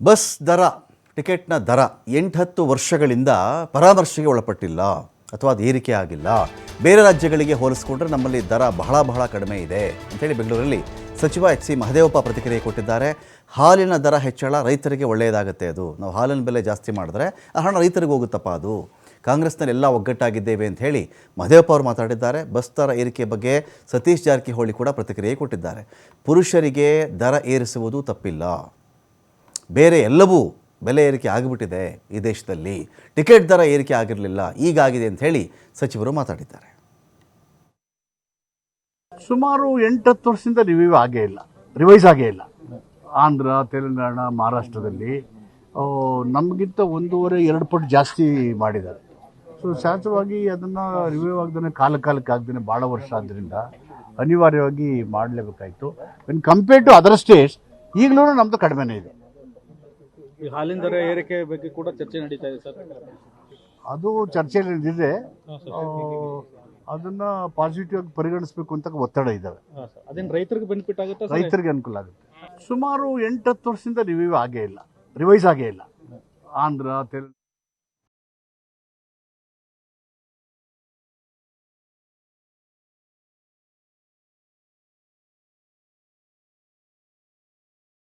Bus ದರ ಟಿಕೆಟ್ನ ದರ 8-10 ವರ್ಷಗಳಿಂದ ಪರಾಮರ್ಶೆಗೆ ಒಳಪಟ್ಟಿಲ್ಲ ಅಥವಾ ಅದು ಏರಿಕೆ ಆಗಿಲ್ಲ. ಬೇರೆ ರಾಜ್ಯಗಳಿಗೆ ಹೋಲಿಸಿಕೊಂಡ್ರೆ ನಮ್ಮಲ್ಲಿ ದರ ಬಹಳ ಕಡಿಮೆ ಇದೆ ಅಂತೇಳಿ ಬೆಂಗಳೂರಲ್ಲಿ ಸಚಿವ ಎಚ್ ಸಿ ಮಹದೇವಪ್ಪ ಪ್ರತಿಕ್ರಿಯೆ ಕೊಟ್ಟಿದ್ದಾರೆ. ಹಾಲಿನ ದರ ಹೆಚ್ಚಳ ರೈತರಿಗೆ ಒಳ್ಳೆಯದಾಗುತ್ತೆ. ಅದು ನಾವು ಹಾಲಿನ ಬೆಲೆ ಜಾಸ್ತಿ ಮಾಡಿದ್ರೆ ಆ ಹಣ ರೈತರಿಗೆ ಹೋಗುತ್ತಪ್ಪ. ಅದು ಕಾಂಗ್ರೆಸ್ನಲ್ಲಿ ಎಲ್ಲ ಒಗ್ಗಟ್ಟಾಗಿದ್ದೇವೆ ಅಂತ ಹೇಳಿ ಮಹದೇವಪ್ಪ ಅವರು ಮಾತಾಡಿದ್ದಾರೆ. ಬಸ್ ದರ ಏರಿಕೆ ಬಗ್ಗೆ ಸತೀಶ್ ಜಾರಕಿಹೊಳಿ ಕೂಡ ಪ್ರತಿಕ್ರಿಯೆ ಕೊಟ್ಟಿದ್ದಾರೆ. ಪುರುಷರಿಗೆ ದರ ಏರಿಸುವುದು ತಪ್ಪಿಲ್ಲ, ಬೇರೆ ಎಲ್ಲವೂ ಬೆಲೆ ಏರಿಕೆ ಆಗಿಬಿಟ್ಟಿದೆ ಈ ದೇಶದಲ್ಲಿ, ಟಿಕೆಟ್ ದರ ಏರಿಕೆ ಆಗಿರಲಿಲ್ಲ, ಈಗಾಗಿದೆ ಅಂತ ಹೇಳಿ ಸಚಿವರು ಮಾತಾಡಿದ್ದಾರೆ. ಸುಮಾರು 8-10 ವರ್ಷದಿಂದ ರಿವೈಸ್ ಆಗೇ ಇಲ್ಲ. ಆಂಧ್ರ, ತೆಲಂಗಾಣ, ಮಹಾರಾಷ್ಟ್ರದಲ್ಲಿ ನಮಗಿಂತ 1.5-2 ಪಟ್ಟು ಜಾಸ್ತಿ ಮಾಡಿದ್ದಾರೆ. ಸೊ ಸಹಜವಾಗಿ ಅದನ್ನು ರಿವ್ಯೂ ಆಗದೇ ಕಾಲಕ್ಕೆ ಆಗದೇ ಭಾಳ ವರ್ಷ ಆದ್ದರಿಂದ ಅನಿವಾರ್ಯವಾಗಿ ಮಾಡಲೇಬೇಕಾಯಿತು. When compared to other states ಈಗಲೂ ನಮ್ಮದು ಕಡಿಮೆನೇ ಇದೆ. ಈ ಹಾಲಿನ ದರ ಏರಿಕೆ ಬಗ್ಗೆ ಕೂಡ ಚರ್ಚೆ ನಡೀತಾ ಇದೆ ಸರ್. ಅದು ಚರ್ಚೆಯಲ್ಲಿದೆ. ಅದನ್ನು ಪಾಸಿಟಿವ್ ಆಗಿ ಪರಿಗಣಿಸಬೇಕು ಅಂತ ಒತ್ತಡ ಇದ್ದಾವೆ. ಅದೇನು ರೈತರಿಗೆ ಬೆನಿಫಿಟ್ ಆಗುತ್ತೆ? ರೈತರಿಗೆ ಅನುಕೂಲ ಆಗುತ್ತೆ. ಸುಮಾರು 8-10 ವರ್ಷದಿಂದ ರಿವೈಸ್ ಆಗೇ ಇಲ್ಲ. ಆಂಧ್ರ, ತೆಲಂಗಾಣ